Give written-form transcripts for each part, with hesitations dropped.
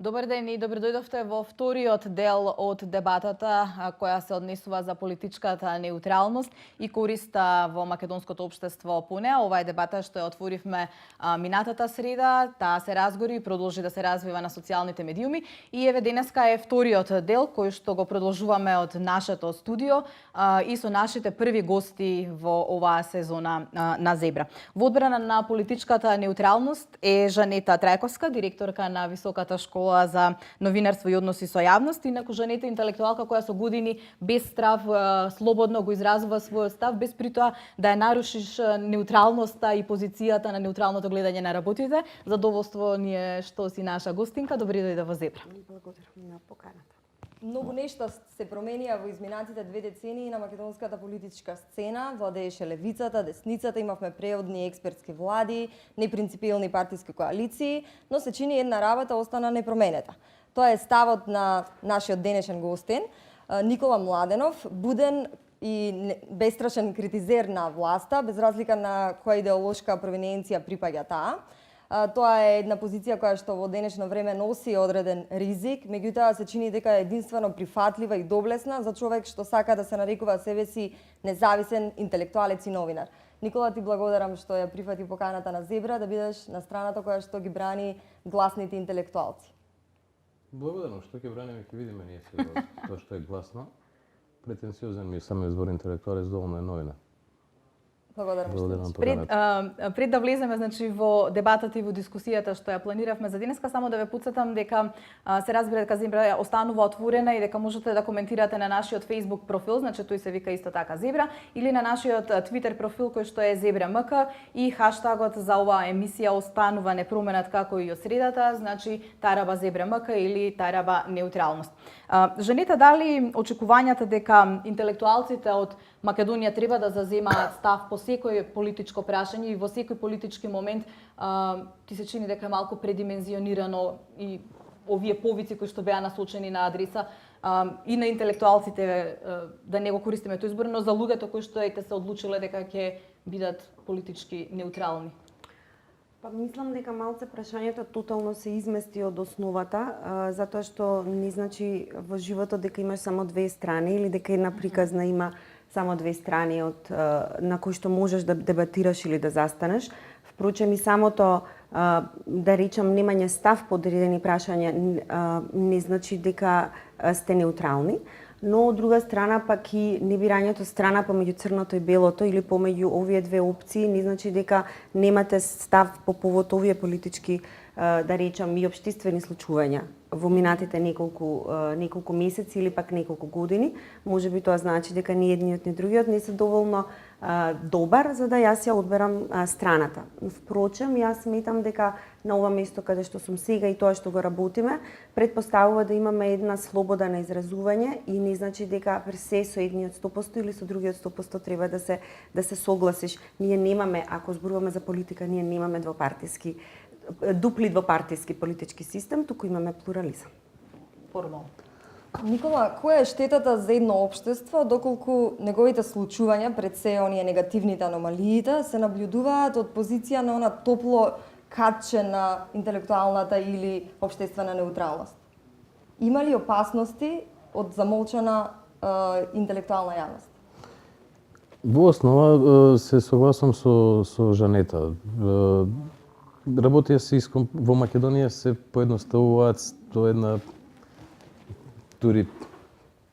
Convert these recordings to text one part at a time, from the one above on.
Добар ден и добро дојдовте во вториот дел од дебатата која се однесува за политичката неутралност и користа во македонското општество по неа. Ова е дебата што ја отворивме минатата среда, таа се разгори и продолжи да се развива на социјалните медиуми и еве денеска е вториот дел кој што го продолжуваме од нашето студио и со нашите први гости во оваа сезона на Зебра. Во одбрана на политичката неутралност е Жанета Трајковска, директорка на Високата школа за новинарство и односи со јавност, инаку Жанета интелектуалка која со години без страв слободно го изразува својот став, без при тоа да ја нарушиш неутралноста и позицијата на неутралното гледање на работите. Задоволство ни е што си наша гостинка. Добри дојде во Зебра. Благодарам на поканата. Многу нешта се променија во изминатите 2 децении на македонската политичка сцена. Владееше левицата, десницата, имавме преодни експертски влади, непринципиелни партиски коалиции, но се чини една работа остана непроменета. Тоа е ставот на нашиот денешен гостин, Никола Младенов, буден и бестрашен критизер на власта, без разлика на која идеолошка провиненција припаѓа таа. Тоа е една позиција која што во денешно време носи одреден ризик, меѓутоа се чини дека е единствено прифатлива и доблесна за човек што сака да се нарекува себе си независен интелектуалец и новинар. Никола, ти благодарам што ја прифати поканата на Зебра да бидеш на страната која што ги брани гласните интелектуалци. Благодарам што ќе браниме, ќе видиме ние сега тоа што е гласно. Претенциозен ми е самиот збор интелектуалец, доволно е новина. Благодарам. Пред да влеземе значи во дебатата и во дискусијата што ја планиравме за денеска, само да ве потсетам дека се разбира дека Зебра останува отворена и дека можете да коментирате на нашиот Facebook профил, значи тој се вика исто така Зебра, или на нашиот Twitter профил кој што е Зебра МК и хаштагот за оваа емисија останува непроменет како и од средата, значи тараба Зебра МК или тараба неутралност. Жанета, дали очекувањата дека интелектуалците од Македонија треба да заземаат став по секој политичко прашање и во секој политички момент ти се чини дека е малку предимензионирано и овие повици кои што беа насочени на адреса и на интелектуалците да не го користиме тој избор, но за луѓето кои што ете се одлучиле дека ќе бидат политички неутрални? Па мислам дека малце прашањето тотално се измести од основата, затоа што не значи во животот дека имаш само две страни или дека една приказна има само две страни на кои што можеш да дебатираш или да застанеш. Впрочем и самото да речам немање став по одредени прашања не значи дека сте неутрални, но од друга страна пак и небирањето страна помеѓу црното и белото или помеѓу овие две опции не значи дека немате став по повод овие политички да речам и општествени случувања во минатите неколку месеци или пак неколку години. Можеби тоа значи дека ни едниот ни другиот не се доволно добар за да јас ја одберам страната. Впрочем, јас сметам дека на ова место каде што сум сега и тоа што го работиме, предпоставува да имаме една слобода на изразување и не значи дека се со едниот 100% или со другиот 100% треба да се согласиш. Ние немаме, ако зборуваме за политика, ние немаме дупли двопартиски политички систем, туку имаме плурализам. Формално. Никола, која е штетата за едно општество доколку неговите случувања, пред се оние негативните аномалиите, се наблюдуваат од позиција на она топло катче на интелектуалната или општествена неутралност? Има ли опасности од замолчана интелектуална јавност? Во основа се согласам со Жанета. Работија се во Македонија се поедноставуваат до една дури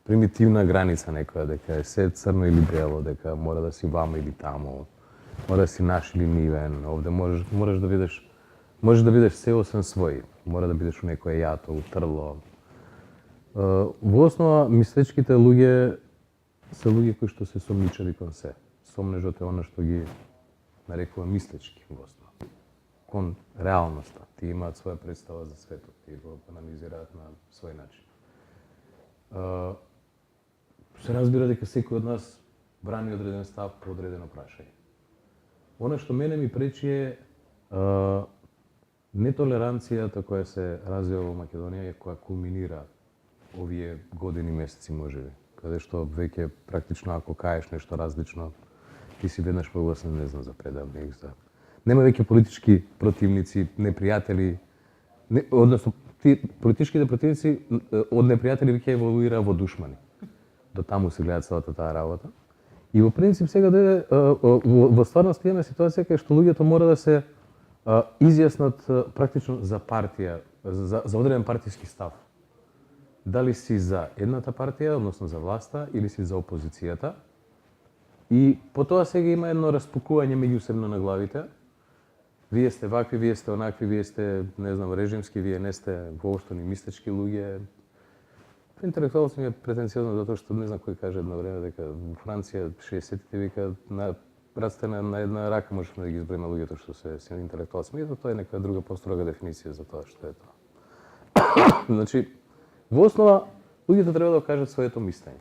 примитивна граница некоја, дека е се црно или бело, дека мора да си вама или тамо, мора да си наш или нивен, овде можеш да видиш се освен свој, мора да бидеш у некој јато, у трло. Во основа мислечките луѓе се луѓе кои што се сомничави кон се. Сомнежот е она што ги нарекува мислечки во основа. Кон реалноста. Ти имаат своја представа за светот, ти го анализираат на свој начин. Се разбира дека секој од нас брани одреден став по одредено прашање. Она што мене ми пречи е нетолеранцијата која се развива во Македонија и која кулминира овие години, месеци можеби, каде што веќе практично ако каеш нешто различно, ти си веднаш прогласен, не знам, за предавник, нема веќе политички противници, непријатели, односно политичките противници од непријатели ќе еволуира во душмани. До таму се гледа целата таа работа. И во принцип сега дојде во стварност имаме ситуација кај што луѓето мора да се изјаснат практично за партија, за одреден партиски став. Дали си за едната партија, односно за власта, или си за опозицијата. И по тоа сега има едно распукување меѓусебно на главите. Вие сте вакви, вие сте онакви, вие сте, не знам, режимски, вие не сте воопшто ни мистечки луѓе. Интелектуалност ми е претенциозно затоа што не знам кој каже едно време дека во Франција 60-тите вика на праците на една рака можеме да ги изброиме луѓето што се интелектуалци. Меѓутоа тоа е некоја друга построга дефиниција за тоа што е тоа. Значи, во основа луѓето треба да кажат своето мислење.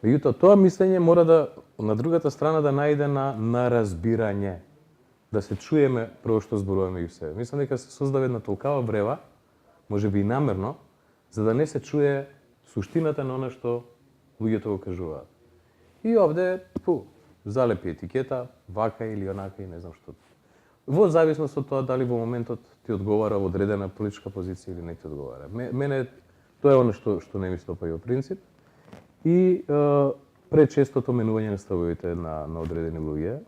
Меѓутоа тоа мислење мора да на другата страна да најде на разбирање, да се чуеме прво што зборуваме меѓу себе. Мислам дека се создава една толкава врева, можеби и намерно, за да не се чуе суштината на она што луѓето го кажуваат. И овде, залепи етикета, вака или онака и не знам што. Во зависност од тоа дали во моментот ти одговара во одредена политичка позиција или не ти одговара. Мене тоа е оно што не ми стопа и во принцип. И пречестото менување на ставовите на одредени луѓе.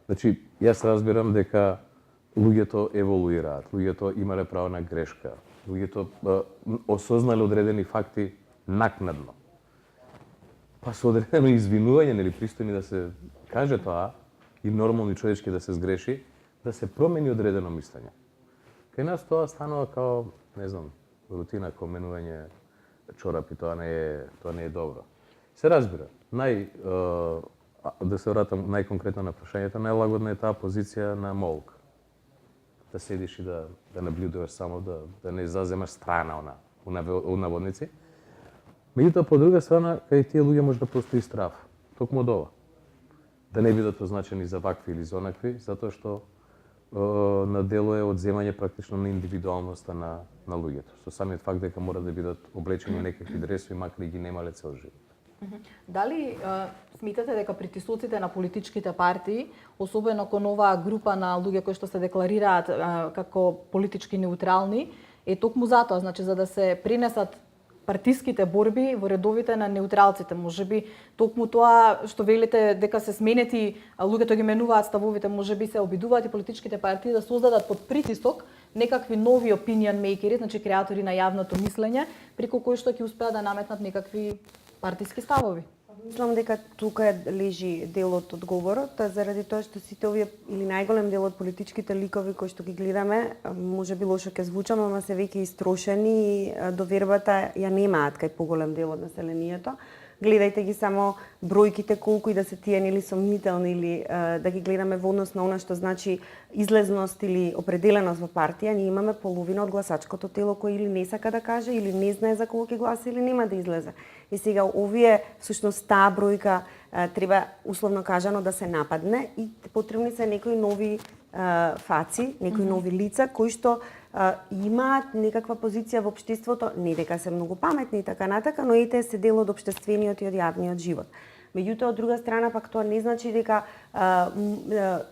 Значи, јас разбирам дека луѓето еволуираат, луѓето имале право на грешка, луѓето осознале одредени факти накнадно. Па со одредено извинување, нели пристојни да се каже тоа, и нормални човечки да се сгреши, да се промени одредено мислење. Кај нас тоа станува као, не знам, рутина, као менување чорапи, тоа не е добро. Се разбира, да се вратам најконкретно на прашањето, најлагодна е таа позиција на молк. Да седиш и да наблюдуваш само, да не заземаш страна у наводници. Меѓутоа, по друга страна, кај тие луѓе може да постои страв. Токму од ова. Да не бидат означени за вакви или за онакви, затоа што на дело е одземање практично на индивидуалноста на луѓето. Со самиот факт дека мора да бидат облечени некакви дресови, макар и ги немале цел живот. Дали смитате дека притисоците на политичките партии, особено кон оваа група на луѓе кои што се декларираат како политички неутрални, е токму затоа, значи за да се принесат партиските борби во редовите на неутралците. Можеби токму тоа што велите дека се сменети, луѓето ги менуваат ставовите, можеби се обидуваат и политичките партии да создадат под притисок некакви нови opinion makeri, значи креатори на јавното мислење, преку кои што ќе успеат да наметнат некакви партиски ставови. Мислам дека тука лежи дел од одговорот, заради тоа што сите овие или најголем дел од политичките ликови кои што ги гледаме, можеби лошо ќе звучам, ама се веќе истрошени и довербата ја немаат кај поголем дел од населението. Гледајте ги само бројките колку и да се тие нели сомнителни или да ги гледаме во однос на она што значи излезност или определеност во партија, ние имаме половина од гласачкото тело кој или не сака да каже или не знае за кого ќе гласа или нема да излезе. И сега овие всушност таа бројка треба условно кажано да се нападне и потребни се некои нови фаци, некои нови лица кои што имаат некаква позиција во општеството, не дека се многу паметни и така натака, но ете се дел од општествениот и од јавниот живот. Меѓутоа, од друга страна, пак тоа не значи дека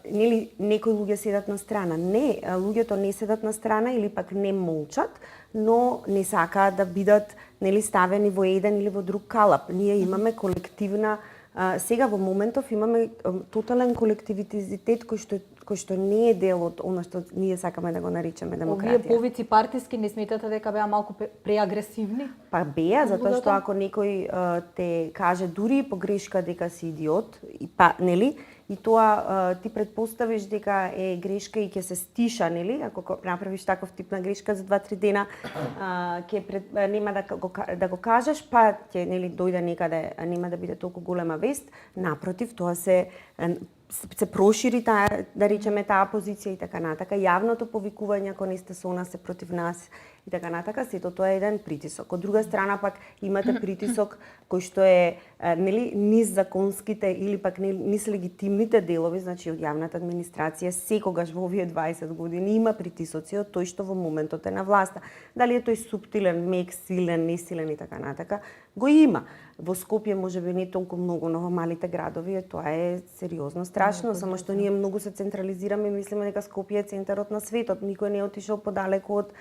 нели некои луѓе седат на страна. Не, луѓето не седат на страна или пак не молчат, но не сакаат да бидат нели ставени во еден или во друг калап. Ние имаме колективна сега во моментов имаме тотален колективитизитет кој што не е дел од она што ние сакаме да го наричаме демократија. Овие повици партиски не сметате дека беа малку преагресивни? Па беа, затоа што ако некој те каже дури погрешка дека си идиот, па нели, и тоа ти предпоставиш дека е грешка и ќе се стиша, нели? Ако направиш таков тип на грешка за 2-3 дена, нема да го кажеш, па ќе нели дојде некаде, нема да биде толку голема вест. Напротив, тоа се прошири таа, да речеме, таа позиција и така натака. Јавното повикување ако не сте со нас, се против нас и така натака, сето тоа е еден притисок. Од друга страна пак имате притисок кој што е нели низ законските или пак низ легитимните делови, значи од јавната администрација, секогаш во овие 20 години има притисоци од тој што во моментот е на власта. Дали е тој суптилен, мек, силен, несилен и така натака, го има. Во Скопје можеби не толку многу, но во малите градови тоа е сериозно страшно, само што ние многу се централизираме и мислиме дека Скопје е центарот на светот. Никој не е отишол подалеку од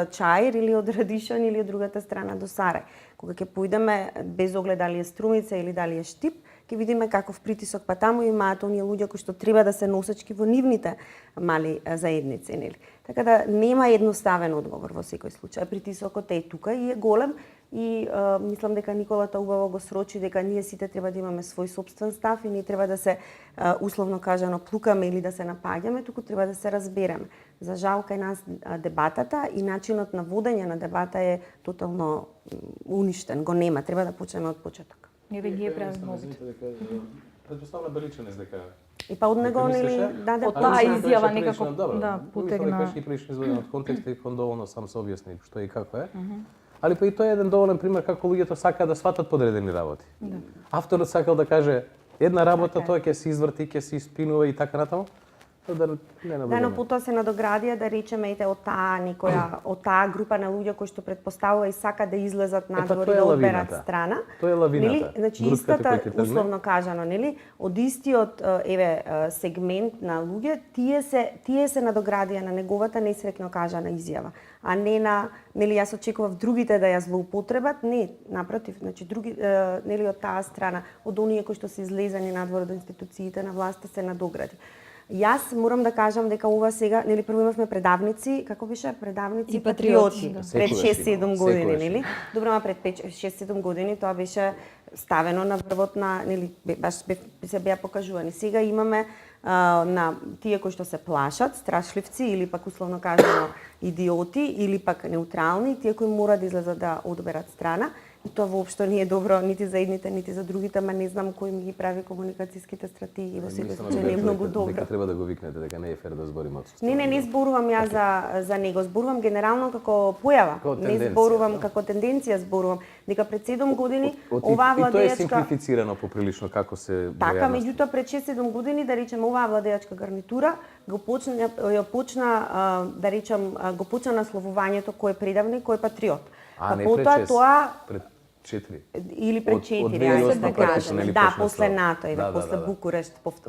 Чаир или од Радишан или од другата страна до Сарај. Кога ќе поидеме без оглед дали е Струмица или дали е Штип, ќе видиме каков притисок па таму имаат оние луѓе кои што треба да се носечки во нивните мали заедници, нели? Така да нема едноставен одговор во секој случај. Притисокот е тука и е голем и мислам дека Николата убаво го срочи дека ние сите треба да имаме свој собствен став и не треба да се условно кажано плукаме или да се напаѓаме, туку треба да се разбереме. За жал кај нас дебатата и начинот на водење на дебата е тотално уништен, го нема, треба да почнеме од почеток. Не ви ги е премногите. Предпоставна Беличанец дека И па од него нели даде Од таа почна. изјава некако да потегна. Беше прилично изваден од контекста и кон доволно сам се објасни што и како е. Али па и тоа е еден доволен пример како луѓето сакаат да сватат подредени работи. Авторот сакал да каже една работа, тоа ќе се изврти, ќе се испинува и така натаму. Да не Да, но наводиме. потоа се надоградија да речеме ете од таа група на луѓе кои што претпоставува и сака да излезат надвор тоа и е да одберат лавината. страна. Тоа е лавината. Нели? Значи Групката истата која ќе тргне. условно кажано, нели? Од истиот сегмент на луѓе, тие се надоградија на неговата несреќно кажана изјава, а не на нели јас очекував другите да ја злоупотребат, не, напротив, значи други нели од таа страна, од оние кои што се излезени надвор од институциите на власта се надогради. Јас морам да кажам дека ова сега, нели прво имавме предавници, како беше предавници И патриоти, да. пред Секогаш 6-7 има, години, секогаш нели? има. Добро, ма пред 6-7 години тоа беше ставено на врвот на, нели, се беа покажувани. Сега имаме на тие кои што се плашат, страшливци или пак условно кажано идиоти или пак неутрални, тие кои мора да излезат да одберат страна. И тоа воопшто не е добро нити за едните, нити за другите, ма не знам кој ми ги прави комуникацијските стратегии, во секој случај не е многу добро. Дека треба да го викнете, дека не е фер да збориме од Не зборувам ја за него, зборувам генерално како појава. Како Не тенденција, зборувам да. како тенденција, зборувам дека пред 7 години И оваа тоа е владеачка симплифицирано поприлично како се така, во јавност. меѓутоа пред 6-7 години да речем оваа владеачка гарнитура го почна да речем го почна насловувањето кој е предавник, кој е патриот. А не потоа пред 6, тоа пред 4. или пред Од 4, 2008 ајде да практично, кажеме. нели, Да, почна после тоа. НАТО, Да, после да.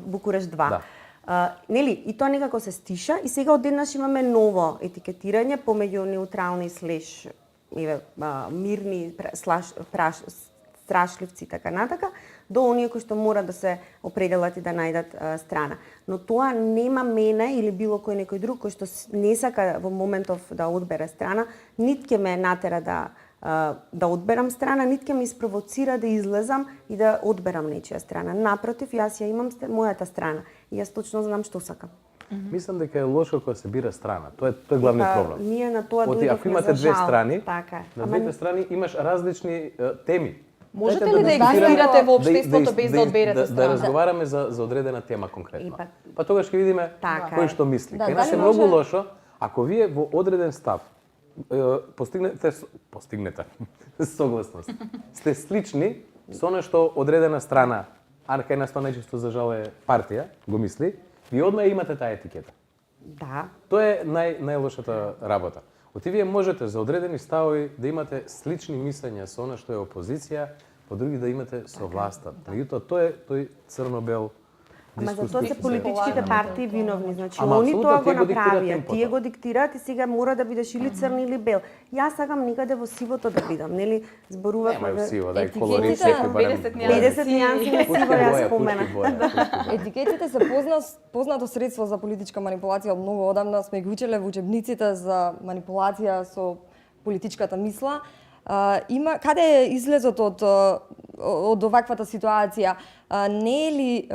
Букурешт 2. Да. Нели, и тоа некако се стиша и сега одеднаш имаме ново етикетирање помеѓу неутрални слеш мирни страшливци така натака до оние кои што мора да се определат и да најдат страна. Но тоа нема мене или било кој некој друг кој што не сака во моментов да одбере страна, нит ќе ме натера да одберам страна, нит ќе ме испровоцира да излезам и да одберам нечија страна. Напротив, јас ја имам мојата страна и јас точно знам што сакам. Мислам дека е лошо кога се бира страна. Тоа е главниот проблем. Ние на тоа Оти, ако дојдовме имате за две жал. страни, Така е. на Ама двете страни имаш различни теми. Можете Дајте ли да дискутираме- игнорирате во општеството без да одберете Да страна? разговараме за одредена тема конкретно. И Па тогаш ќе видиме Така кој е. што мисли. Да, Кај нас е дали многу може- лошо ако вие во одреден став постигнете согласност. Сте слични со нешто одредена страна, а кај нас тоа најчесто за жал е партија, го мисли, вие одма имате таа етикета. Да. Тоа е најлошата работа. Оти вие можете за одредени ставови да имате слични мислења со она што е опозиција, по други да имате со власта. Меѓутоа тоа е тој црно-бел Ама за дискурс тоа кој се се- политичките партии виновни. Значи, Ама они апсолутно, тоа го тие го диктираат направија, темпото. тие го диктираат и сега мора да бидеш или црн или бел. Јас сакам никаде во сивото да бидам, нели? Зборувавме Нема сиво, дај етикетите- колорит секој барем. 50 боја. 50 нијанси на Пушки сиво јас боја, спомена. пушки боја, пушки боја. Етикетите се познато средство за политичка манипулација од многу одамна. Сме ги учеле во учебниците за манипулација со политичката мисла. Каде е излезот од оваквата ситуација? Не е ли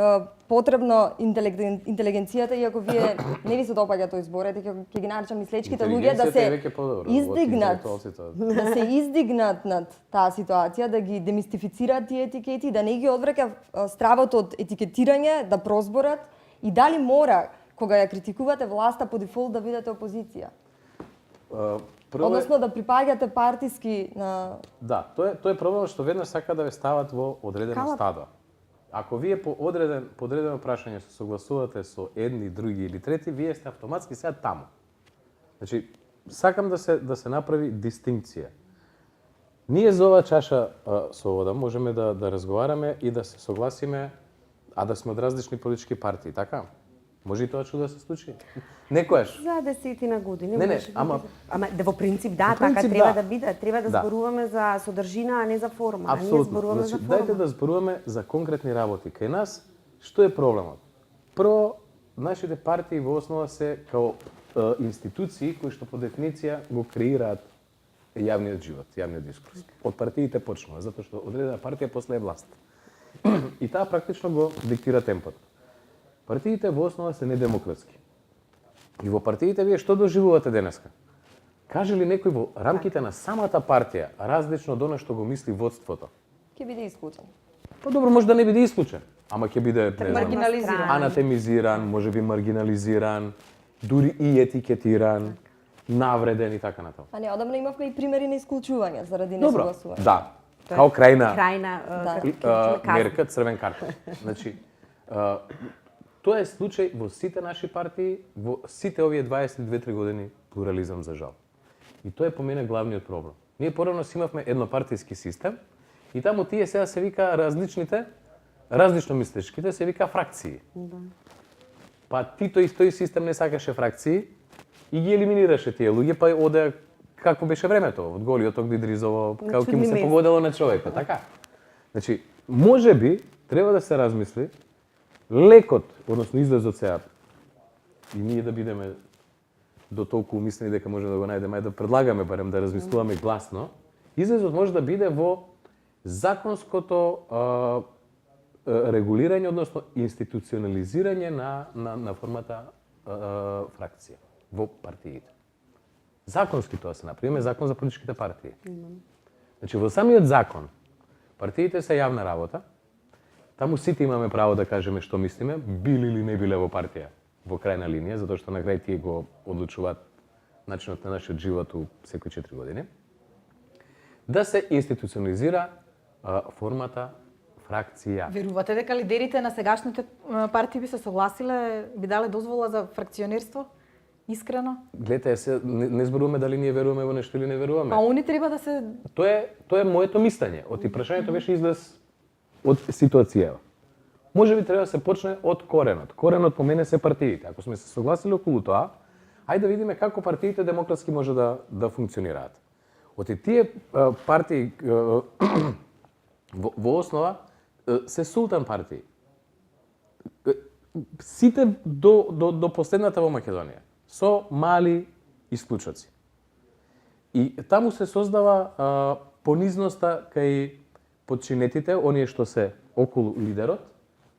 потребно интелигенцијата, иако вие не ви се допаѓа тој збор, ќе ги наречам мислечките луѓе да Интелигенцијата е се веќе подобро, издигнат, од интелектуалците. да се издигнат над таа ситуација, да ги демистифицираат тие етикети, да не ги одвраќа стравот од етикетирање, да прозборат и дали мора кога ја критикувате власта по дефолт да бидете опозиција? Прво е- Односно да припаѓате партиски на Да, тоа е проблем што веднаш сака да ве стават во одредено Калап. стадо. Ако вие по одредено прашање се согласувате со едни, други или трети, вие сте автоматски сега таму. Значи, сакам да се направи дистинкција. Ние за оваа чаша со вода можеме да разговараме и да се согласиме, а да сме од различни политички партии, така? Може и тоа чудо да се случи? Некојаш. За десетина години. Не, може би. ама- Ама во принцип да, Во принцип, така треба да. да биде. Треба да Да. зборуваме за содржина, а не за форма. А ние Апсолутно. зборуваме за Значи, форма. дајте да зборуваме за конкретни работи. Кај нас, што е проблемот? Прво, нашите партии во основа се као институции кои што по дефиниција го креираат јавниот живот, јавниот дискурс. Од партиите почнува, затоа што одредена партија после е власт. И таа практично го диктира темпот. Партиите во основа се недемократски. И во партиите вие што доживувате денеска? Каже ли некој во рамките на самата партија, различно од она што го мисли водството? Ќе биде исклучен. Па добро, може да не биде исклучен, ама ќе биде, не знам, Маргинализиран. анатемизиран, може би маргинализиран, дури и етикетиран, навреден и така натаму. А не, одамна имавме и примери на исклучување заради Добро, несогласување. да, као крајна Крајна Да. мерка, црвен картон. Значи, тоа е случај во сите наши партии, во сите овие 22-3 години плурализам за жал. И тоа е по мене главниот проблем. Ние порано си имавме еднопартиски систем и таму тие сега се вика различните, различно мислечките се вика фракции. Да. Па ти тој систем не сакаше фракции и ги елиминираше тие луѓе, па оде какво беше времето, од голиот огни дризово, На како ќе му чудни се места. погодело на човекот, така? Значи, може би треба да се размисли лекот, односно излезот сега, и ние да бидеме до толку умислени дека можеме да го најдеме, да предлагаме барем да размислуваме гласно, излезот може да биде во законското регулирање, односно институционализирање на формата фракција во партиите. Законски тоа се направи, имаме закон за политичките партии. Значи во самиот закон партиите се јавна работа. Таму сите имаме право да кажеме што мислиме, били или не биле во партија во крајна линија, затоа што на крај тие го одлучуваат начинот на нашиот живот у секои 4 години. Да се институционализира формата фракција. Верувате дека лидерите на сегашните партии би се согласиле, би дале дозвола за фракционерство? Искрено? Гледате, се не зборуваме дали ние веруваме во нешто или не веруваме. Па они треба да се Тоа е моето мислење. Оти прашањето беше излез од ситуацијава. Може би треба да се почне од коренот. Коренот по мене се партиите. Ако сме се согласили околу тоа, ајде да видиме како партиите демократски може да функционираат. Оти тие партии во основа се султан партии. Сите до последната во Македонија со мали исклучоци. И таму се создава понизноста кај подчинетите, оние што се околу лидерот,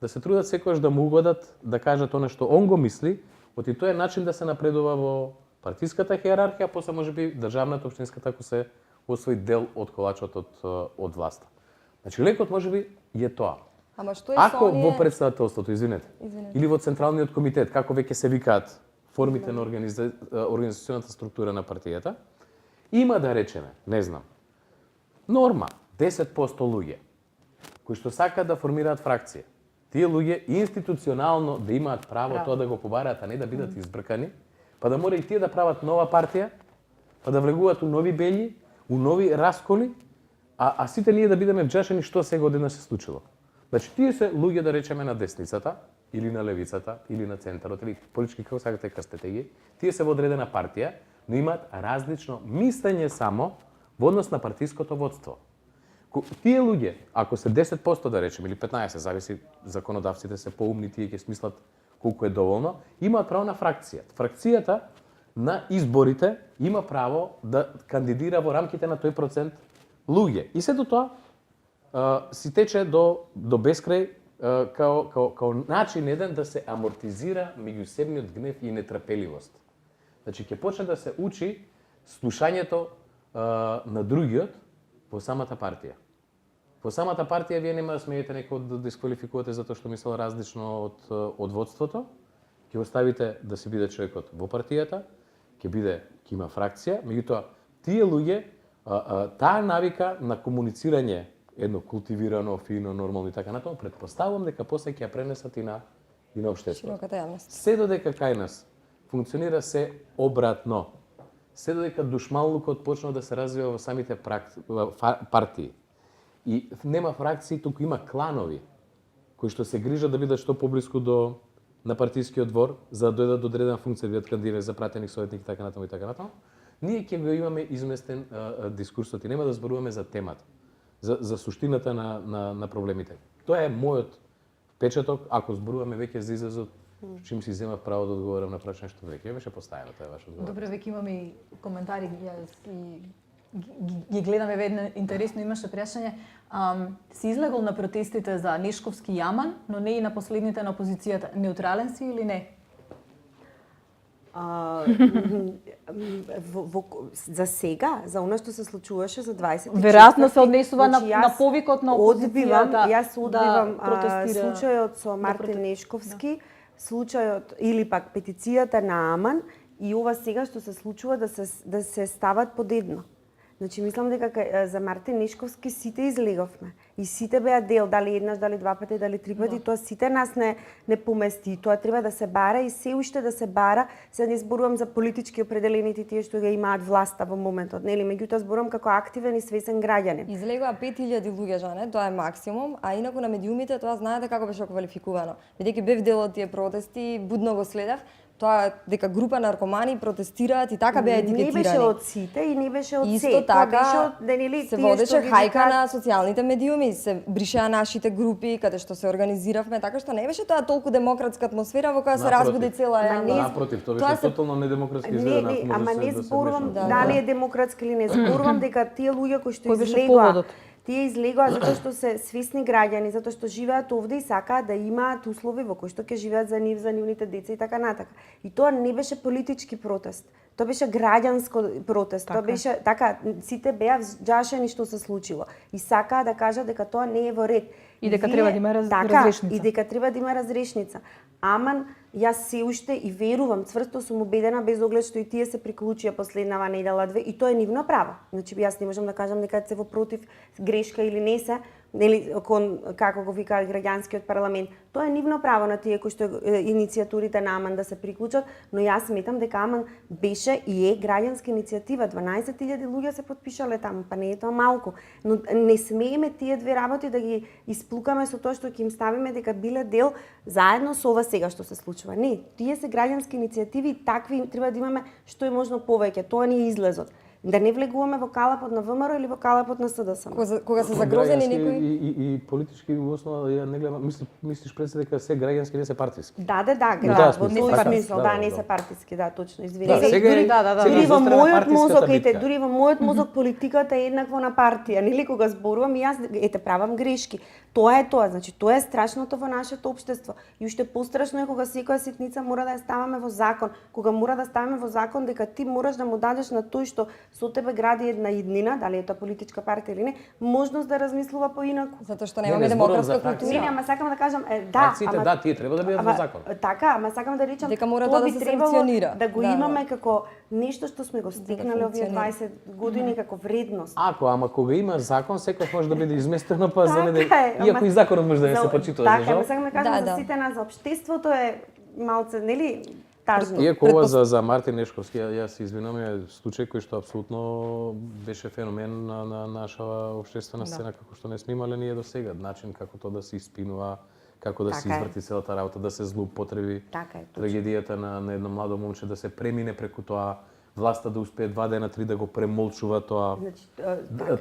да се трудат секојаш да му угодат, да кажат она што он го мисли, оти тоа е начин да се напредува во партиската хиерархија, после можеби државната, општинската, ако се освои дел од колачот од власта. Значи лекот можеби е тоа. Ама што е со Ако оние... во претставителството, извинете, Извинете. или во централниот комитет, како веќе се викаат формите на организационата структура на партијата, има да речеме, не знам, норма, 10% луѓе, кои што сакаат да формираат фракција. Тие луѓе институционално да имаат право тоа да го побараат, а не да бидат избркани, па да мора и тие да прават нова партија, па да влегуваат у нови белји, у нови расколи, а сите ние да бидеме вџашени што сега одеднаш се случило. Значи, тие се луѓе, да речеме, на десницата, или на левицата, или на центарот, или политички, како сакате крстете ги, тие се во одредена партија, но имаат различно мислење само во однос на партиското водство. Тие луѓе, ако се 10% да речеме, или 15%, зависи законодавците се поумни, тие ќе смислат колку е доволно, имаат право на фракција. Фракцијата на изборите има право да кандидира во рамките на тој процент луѓе. И се до тоа си тече до бескрај као начин еден да се амортизира меѓусебниот гнев и нетрпеливост. Значи ќе почне да се учи слушањето на другиот во самата партија. Во самата партија вие нема да смеете некој да дисквалификувате затоа што мислел различно од водството. Ќе оставите да се биде човекот во партијата, ќе има фракција, меѓутоа тие луѓе таа навика на комуницирање едно култивирано, фино, нормално и така натаму, претпоставувам дека после ќе ја пренесат и на општеството. Широката јавност. Се додека кај нас функционира се обратно. се додека душманлукот почнал да се развива во самите партии. И нема фракции, туку има кланови, кои што се грижат да бидат што поблиску до на партискиот двор, за да дојдат до одредена функција, да бидат кандидати за пратеник, советник и така натаму и така натаму. Ние ќе го имаме изместен дискурсот и нема да зборуваме за темата, за суштината на проблемите. Тоа е мојот впечаток, ако зборуваме веќе за изразот, чим си земав право да одговорам на прашање што веќе беше поставено, тоа е ваш одговор. Добре, веќе имаме и коментари, јас и ги гледаме ведно интересно, имаше прашање. Си излегол на протестите за Нешковски и Аман, но не и на последните на опозицијата. Неутрален си или не? За сега, за оно што се случуваше за 24. Веројатно се однесува значи, на повикот на опозицијата. Јас одбивам протестира, случајот со Мартин Нешковски, случајот или пак петицијата на Аман и ова сега што се случува да се стават под едно. Значи, мислам дека за Мартин Нешковски сите излеговме. И сите беа дел, дали еднаш, дали два пати, дали три пати, тоа сите нас не помести. Тоа треба да се бара и се уште да се бара. Се не зборувам за политички определените тие што ги имаат власта во моментот, нели? Меѓутоа зборувам како активен и свесен граѓанин. Излегоа 5000 луѓе, Жане, тоа е максимум, а инаку на медиумите тоа знаете како беше квалификувано. Бидејќи бев дел од тие протести, будно го следев, тоа дека група наркомани протестираат и така беа етикетирани. Не беше од сите и не беше од се. Исто така, се се водеше хајка на социјалните медиуми, се бришеа нашите групи, каде што се организиравме, така што не беше тоа толку демократска атмосфера во која се разбуди цела јавност. Напротив, тоа беше тотално недемократски изгледа. Ама не зборувам дали е демократски или не, зборувам дека тие луѓе кои што Кој беше излегоа, поводот? тие излегоа затоа што се свесни граѓани, затоа што живеат овде и сакаат да имаат услови во кои што ќе живеат за нив, за нивните деца и така натака. И тоа не беше политички протест. Тоа беше граѓанско протест. Тоа беше така, сите беа жашени што се случило и сакаа да кажат дека тоа не е во ред. И дека треба да има разрешница. И дека треба да има разрешница. Аман, јас се уште и верувам, цврсто сум убедена, без оглед што и тие се приклучија последнава недела две, и тоа е нивно право. Значи, јас не можам да кажам дека се во против грешка или не се, нели, како го викаат граѓанскиот парламент. Тоа е нивно право на тие кои што иницијатурите на Аман да се приклучат, но јас сметам дека Аман беше и е граѓанска иницијатива. 12.000 луѓе се потпишале таму, па не е тоа малку. Но не смееме тие две работи да ги исплукаме со тоа што ќе им ставиме дека биле дел заедно со ова сега што се случува. Не, тие се граѓански иницијативи и такви треба да имаме што е можно повеќе. Тоа ни е излезот. Да не влегуваме во калапот на ВМРО или во калапот на СДСМ. Кога се загрозени некои и политички во основа ја не гледам, мислиш пред се дека се граѓански не се партиски. Да, во тој смисол, не се партиски, да, точно, извинете. Дури во мојот мозок, дури во мојот мозок политиката е еднакво на партија, нели кога зборувам и јас правам грешки. Тоа е тоа, значи тоа е страшното во нашето општество. И уште пострашно е кога секоја ситница мора да ја ставаме во закон, кога мора да ставиме во закон дека ти мораш да му дадеш на тој што со тебе гради една иднина, дали е тоа политичка партија или не, можност да размислува поинаку. Затоа што немаме демократска култура. Не, ама сакам да кажам, да, акциите, да, тие треба да бидат во закон. Така, ама сакам да речам дека мора тоа да се санкционира. Да го имаме како нешто што сме го стекнале овие 20 години како вредност. Ама кога има закон, секој може да биде изместено, па за не иако и законот може да не се почитува, за жал. Така, сакам да кажам за сите нас, за општеството е малце, нели, тажно. Иако ова за Мартин Нешковски, јас се извинувам, е случај кој што апсолутно беше феномен на наша општествена сцена, како што не сме имале ние до сега. Начин како тоа да се испинува, како да се изврти целата работа, да се злоупотреби. Трагедијата на едно младо момче, да се премине преку тоа, власта да успее 2 дена, 3 да го премолчува тоа.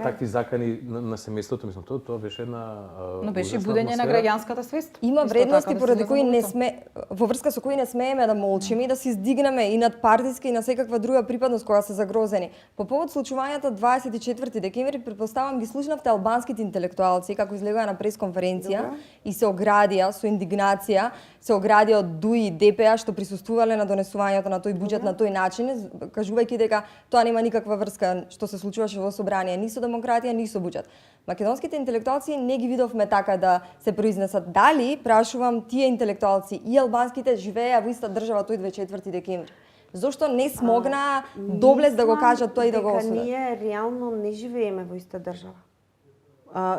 Такви закани на семејството, мислам, тоа беше една но беше будење на граѓанската свест. Има вредности поради кои не сме во врска со кои не смееме да молчиме и да се издигнеме и над партиска и на секаква друга припадност кога се загрозени. По повод случувањата 24 декември, претпоставам ги слушнавте албанските интелектуалци како излегоа на пресконференција и се оградија со индигнација, се оградија од ДУИ и ДПА што присуствувале на донесувањето на тој буџет на тој начин, кажувајќи дека тоа нема никаква врска што се случуваше во собрание ни со демократија, ни со буџет. Македонските интелектуалци не ги видовме така да се произнесат. Дали, прашувам, тие интелектуалци и албанските живееа во иста држава тој 24 декември? Зошто не смогна доблес да го кажат тоа и да го осудат? Ние реално не живееме во иста држава.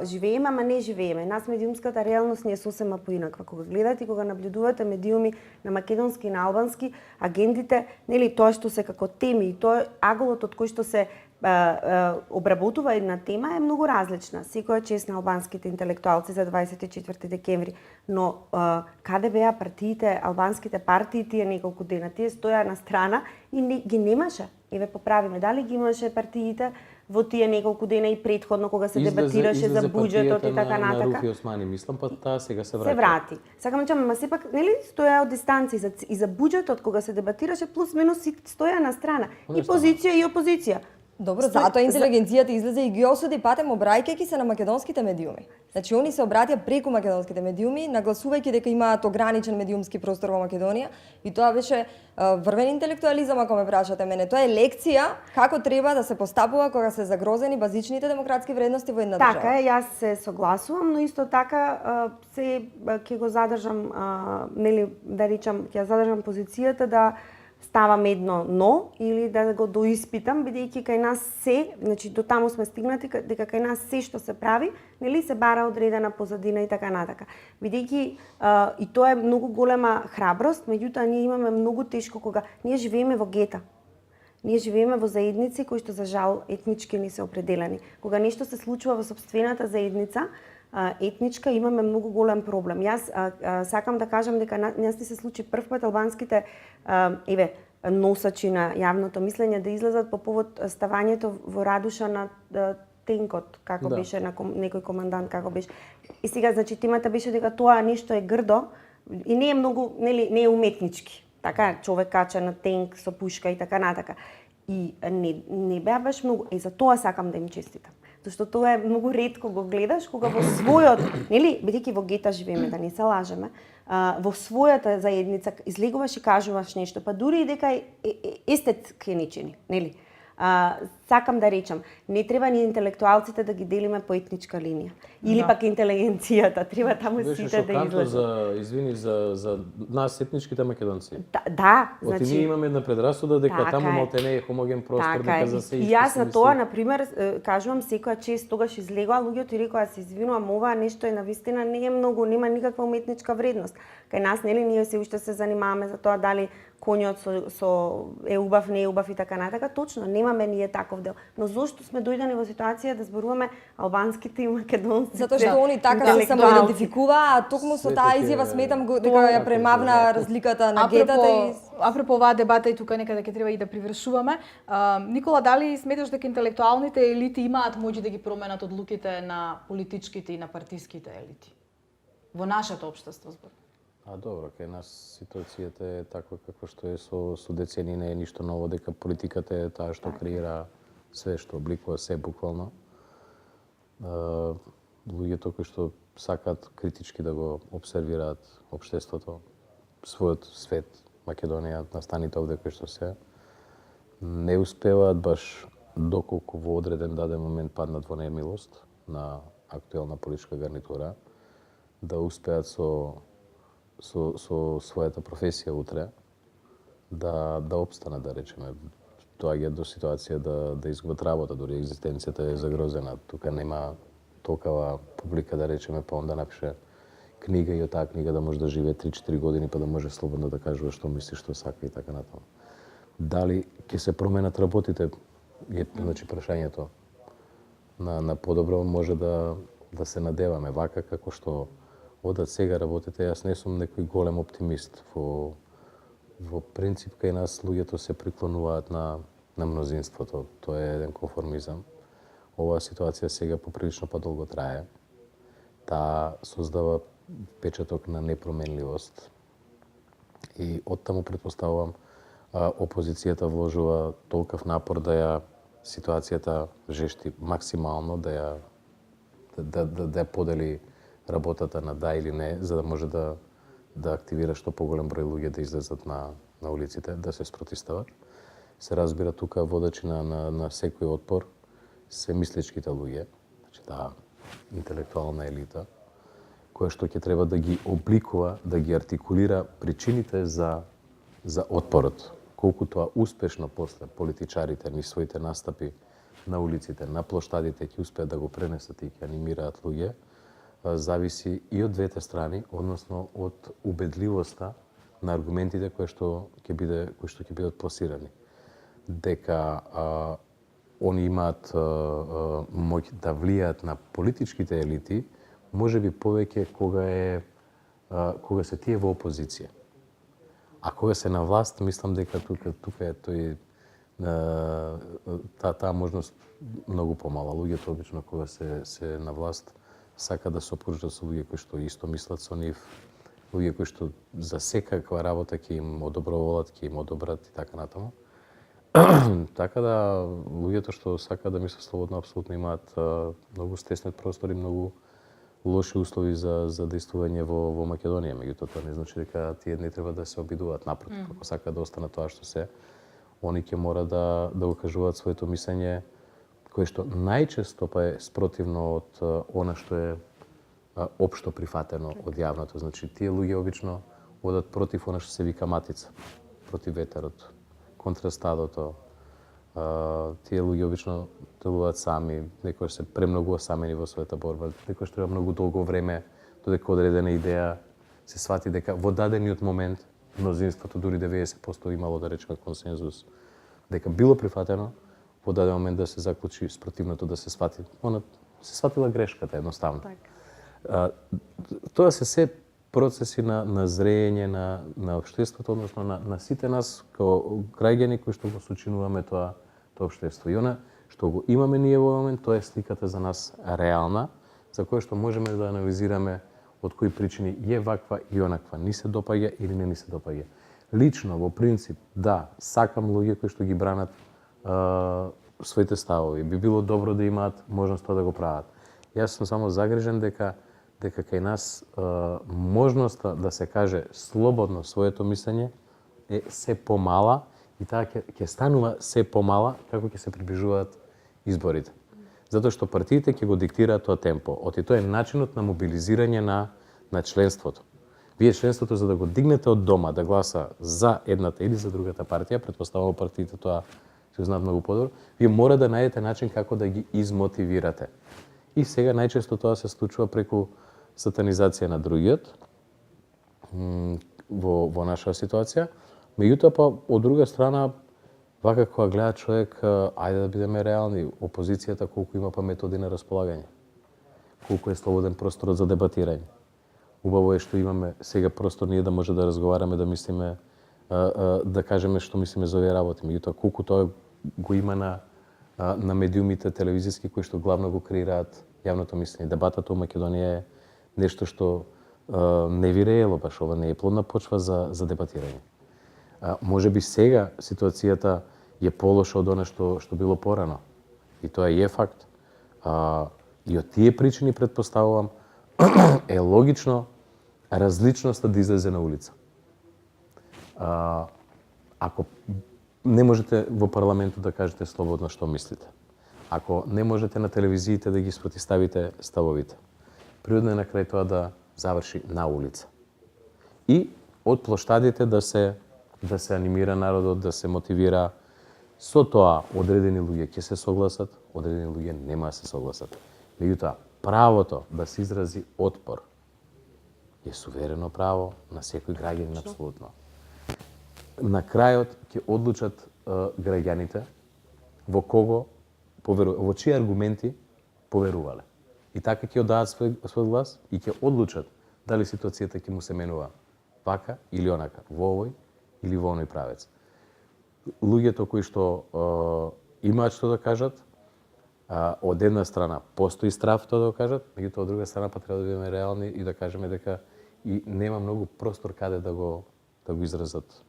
живееме, ама не живееме. Нас медиумската реалност не е сосема поинаква. Кога гледате и кога наблюдувате медиуми на македонски и на албански, агендите, нели тоа што се како теми и тоа аголот од кој што се обработува една тема е многу различна. Секоја чест на албанските интелектуалци за 24 декември, но каде беа партиите, албанските партии тие неколку дена? Тие стоја на страна и ги немаше. Еве поправиме, дали ги имаше партиите во тие неколку дена и претходно кога се дебатираше за буџетот и така на натака? Руфи Османи, мислам, па таа сега се враќа. Се врати. Сакам да кажам, ама сепак, нели, стоја од дистанција и за буџетот кога се дебатираше плюс минус стоја на страна и позиција и опозиција. Добро, затоа интелигенцијата излезе и ги осуди патем обрајајќи се на македонските медиуми. Значи, они се обратија преку македонските медиуми, нагласувајќи дека имаат ограничен медиумски простор во Македонија, и тоа беше врвен интелектуализам, ако ме прашате мене. Тоа е лекција како треба да се постапува кога се загрозени базичните демократски вредности во една држава. Така е, јас се согласувам, но исто така се ќе го задржам, нели, да речам, ќе задржам позицијата да ставам едно но или да го доиспитам, бидејќи кај нас се, значи до таму сме стигнати дека кај нас се што се прави, нели се бара одредена позадина и така натака. Бидејќи и тоа е многу голема храброст, меѓутоа ние имаме многу тешко кога ние живееме во гета. Ние живееме во заедници кои што за жал етнички не се определени. Кога нешто се случува во сопствената заедница, етничка, имаме многу голем проблем. Јас сакам да кажам дека нас се случи првпат албанските носачи на јавното мислење да излезат по повод ставањето во Радуша на тенкот, како беше на некој командант, како беше. И сега, значи, темата беше дека тоа нешто е грдо и не е многу, нели, не е уметнички. Така, човек кача на тенк со пушка и така натака. И не беа баш многу, и за тоа сакам да им честитам. Зашто тоа е многу ретко го гледаш кога во својот, нели, бидејќи во гета живееме, да не се лажеме, во својата заедница излегуваш и кажуваш нешто, па дури и дека естетски нечини, нели? Сакам да речам, не треба ни интелектуалците да ги делиме по етничка линија. Или пак интелигенцијата, треба таму сите да излезат. Извини, за нас етничките македонци. Да, значи... значи... ние имаме една предрасуда дека така таму малте не е хомоген простор, дека за се и јас на тоа, например, кажувам секоја чест тогаш излегоа луѓето и рекоа се извинувам, ова нешто е навистина не е многу, нема никаква уметничка вредност. Кај нас, нели, ние се уште се занимаваме за тоа дали конјот со е убав, не е убав и така натака. Точно, немаме ние таков дел. Но зошто сме дојдени во ситуација да зборуваме албанските и македонците? Затоа што они така се самоидентификуваа, а токму со таа изјава сметам дека ја премавна разликата на гетата и... Апропо оваа дебата и тука некаде ќе треба и да привршуваме. Никола, дали сметаш дека интелектуалните елити имаат моќ да ги променат одлуките на политичките и на партиските елити? Во нашето општество збор. Добро, кај нас ситуацијата е таква како што е со децени, не е ништо ново, дека политиката е таа што креира све што обликува се буквално. Луѓето кои што сакаат критички да го обсервираат општеството, својот свет, Македонија, настаните овде кои што се, не успеваат баш доколку во одреден даден момент паднат во немилост на актуелна политичка гарнитура, да успеат со својата професија утре да обстанат, да речеме. Доаѓаат до ситуација да изгубат работа, дури екзистенцијата е загрозена. Тука нема толкова публика, да речеме, па онда напише книга и од таа книга да може да живее 3-4 години, па да може слободно да кажува што мисли, што сака и така натаму. Дали ќе се променат работите? Значи прашањето на подобро може да се надеваме. Вака како што одат сега работите, јас не сум некој голем оптимист. Во принцип, кај нас луѓето се приклонуваат на мнозинството. Тоа е еден конформизам. Оваа ситуација сега поприлично подолго трае. Таа создава печаток на непроменливост. И оттаму предпоставувам, опозицијата вложува толков напор да ја ситуацијата жешти максимално, да ја подели работата на да или не, за да може да активира што поголем број луѓе да излезат на улиците, да се спротивстават. Се разбира тука водачи на секој отпор се мислечките луѓе, значи таа интелектуална елита, која што ќе треба да ги обликува, да ги артикулира причините за отпорот. Колку тоа успешно после политичарите ни своите настапи на улиците, на плоштадите ќе успеат да го пренесат и ќе анимираат луѓе, зависи и од двете страни, односно од убедливоста на аргументите кои што ќе бидат пласирани. Дека они имаат моќ да влијаат на политичките елити, може би повеќе кога се тие во опозиција. А кога се на власт, мислам дека тука е тој таа можност многу помала. Луѓето обично кога се на власт сака да се обкружат со луѓе кои што исто мислат со нив, луѓе кои што за секаква работа ќе им одобровалат, ќе им одобрат и така натаму. Така да луѓето што сакаат да мислат слободно апсолутно имаат многу стеснет простори, многу лоши услови за действување во Македонија. Меѓутоа тоа не значи дека тие не треба да се обидуваат. Напротив, ако сакаат да останат тоа што се, они ќе мора да го кажуваат своето мислење, кое што најчесто па е спротивно од она што е општо прифатено од јавното. Значи, тие луѓе обично одат против она што се вика матица, против ветерот, контра стадото. Тие луѓе обично делуваат сами, некојаш се премногу осамени во својата борба, некојаш треба многу долго време додека одредена идеја се свати дека во дадениот момент мнозинството, дури 90% имало да речеме консензус, дека било прифатено, во даден момент да се заклучи спротивното, да се свати. Она се сватила грешката едноставно. Тоа се процеси на зреење на општеството, односно на сите нас како граѓани кои што го сочинуваме тоа општество. И она што го имаме ние во момент, тоа е сликата за нас реална, за која што можеме да анализираме од кои причини е ваква и онаква, ни се допаѓа или не ни се допаѓа. Лично, во принцип, да, сакам луѓе кои што ги бранат своите ставови. Би било добро да имаат можност тоа да го прават. Јас сум само загрижен дека кај нас можноста да се каже слободно своето мислење е се помала и таа ќе станува се помала како ќе се приближуваат изборите. Затоа што партиите ќе го диктираат тоа темпо. Оти тоа е начинот на мобилизирање на членството. Вие членството за да го дигнете од дома да гласа за едната или за другата партија, претпоставувам партиите тоа ќе знаат многу подобро, вие мора да најдете начин како да ги измотивирате. И сега најчесто тоа се случува преку сатанизација на другиот во наша ситуација. Меѓутоа па од друга страна вака кога гледа човек, ајде да бидеме реални, опозицијата колку има па методи на располагање. Колку е слободен просторот за дебатирање. Убаво е што имаме сега простор ние да може да разговараме, да мислиме, да кажеме што мислиме за овие работи. Меѓутоа колку тоа го има на медиумите телевизиски кои што главно го креираат јавното мислење. Дебатата во Македонија е нешто што не виреело баш, ова не е плодна почва за дебатирање. Може би сега ситуацијата е полоша од она што било порано. И тоа е факт. И од тие причини претпоставувам е логично различноста да излезе на улица. Ако не можете во парламентот да кажете слободно што мислите, ако не можете на телевизиите да ги спротиставите ставовите, природно е на крај тоа да заврши на улица. И од плоштадите да се анимира народот, да се мотивира. Со тоа одредени луѓе ќе се согласат, одредени луѓе нема да се согласат. Меѓутоа, правото да се изрази отпор е суверено право на секој граѓанин апсолутно. На крајот ќе одлучат граѓаните во кого поверувале, во чии аргументи поверувале. И така ќе оддаат свој глас и ќе одлучат дали ситуацијата ќе му се менува вака или онака, во овој или во оној правец. Луѓето кои што имаат што да кажат, од една страна постои страв тоа да го кажат, меѓутоа од друга страна па треба да бидеме реални и да кажеме дека и нема многу простор каде да го изразат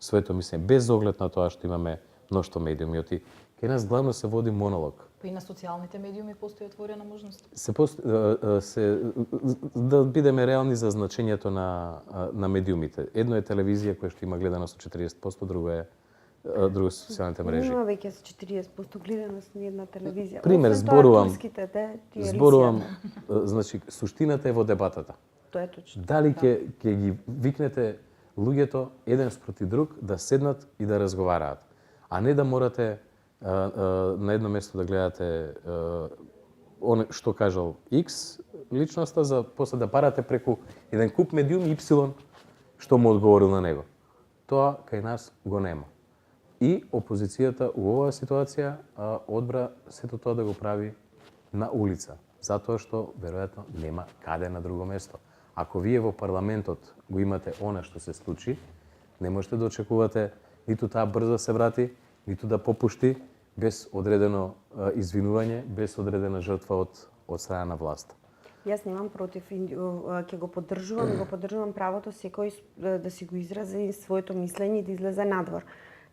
своето мислење, без оглед на тоа што имаме мноштво медиуми. Оти кај нас главно се води монолог. Па и на социјалните медиуми постои отворена можност. Да бидеме реални за значењето на медиумите. Едно е телевизија која што има гледаност од 40%, друго се социјалните мрежи. Нема веќе со 40% гледаност ни една телевизија. Пример, зборувам, значи суштината е во дебатата. Тоа е точно. Дали ќе ги викнете луѓето еден спроти друг да седнат и да разговараат, а не да морате на едно место да гледате оне што кажал X личноста, за после да барате преку еден куп медиум Y што му одговорил на него. Тоа кај нас го нема. И опозицијата у оваа ситуација одбра сето тоа да го прави на улица, затоа што веројатно нема каде на друго место. Ако вие во парламентот го имате она што се случи, не можете да очекувате ниту таа брзо се врати, ниту да попушти без одредено извинување, без одредена жртва од страна на власта. Јас немам против, ќе го поддржувам правото секој да си го изрази своето мислење и да излезе надвор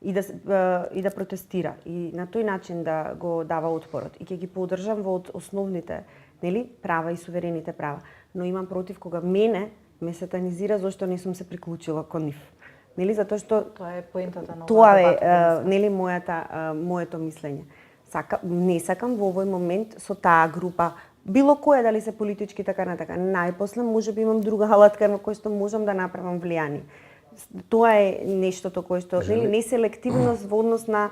и да протестира и на тој начин да го дава отпорот. И ќе ги поддржам во основните, нели, права и суверените права. Но имам против кога мене ме сатанизира зашто не сум се приклучила кон нив. Нели, затоа што Тоа е поентата на тоа оваа е дебата. нели моето мислење. Не сакам во овој момент со таа група било која, дали се политички така на така. Најпосле можеби имам друга алатка на која што можам да направам влијание. Тоа е нештото кое што нели неселективност во однос на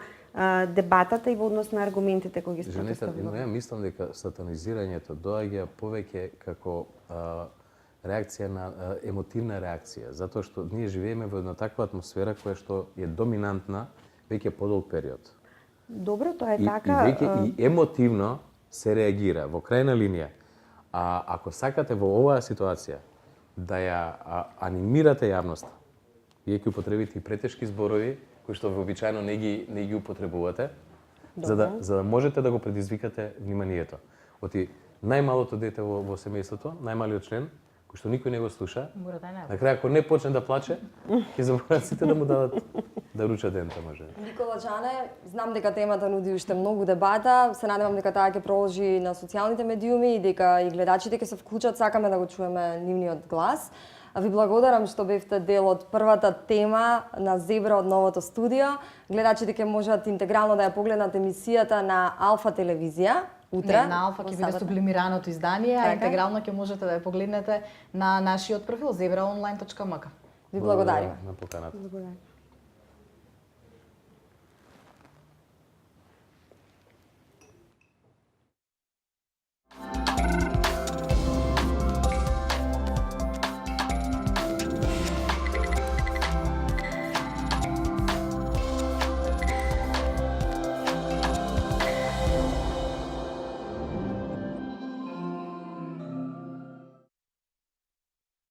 дебатата и во однос на аргументите кои ги Жените, спротивувам. ја мислам дека сатанизирањето доаѓа повеќе како реакција на емотивна реакција, затоа што ние живееме во една таква атмосфера која што е доминантна веќе подолг период. Добро, тоа е И така. веќе и емотивно се реагира во крајна линија. Ако сакате во оваа ситуација да ја анимирате јавноста, вие ќе употребите и претешки зборови кои што вообичаено не ги употребувате, за да можете да го предизвикате вниманието. Оти најмалото дете во семејството, најмалиот член, кој што никој не го слуша, Мора да е најлесно. на крај ако не почне да плаче, ќе заборават сите да му дадат да руча дента може. Никола Џане, знам дека темата нуди уште многу дебата, се надевам дека таа ќе продолжи на социјалните медиуми и дека и гледачите ќе се вклучат, сакаме да го чуеме нивниот глас. Ви благодарам што бевте дел од првата тема на Зебра од новото студио. Гледачите ќе можат интегрално да ја погледнат емисијата на Алфа телевизија утре. Не, на Алфа ќе биде во сабота. сублимираното издание, а Така. интегрално ќе можете да ја погледнете на нашиот профил zebraonline.mk. Ви благодариме. На поканата. Благодарам.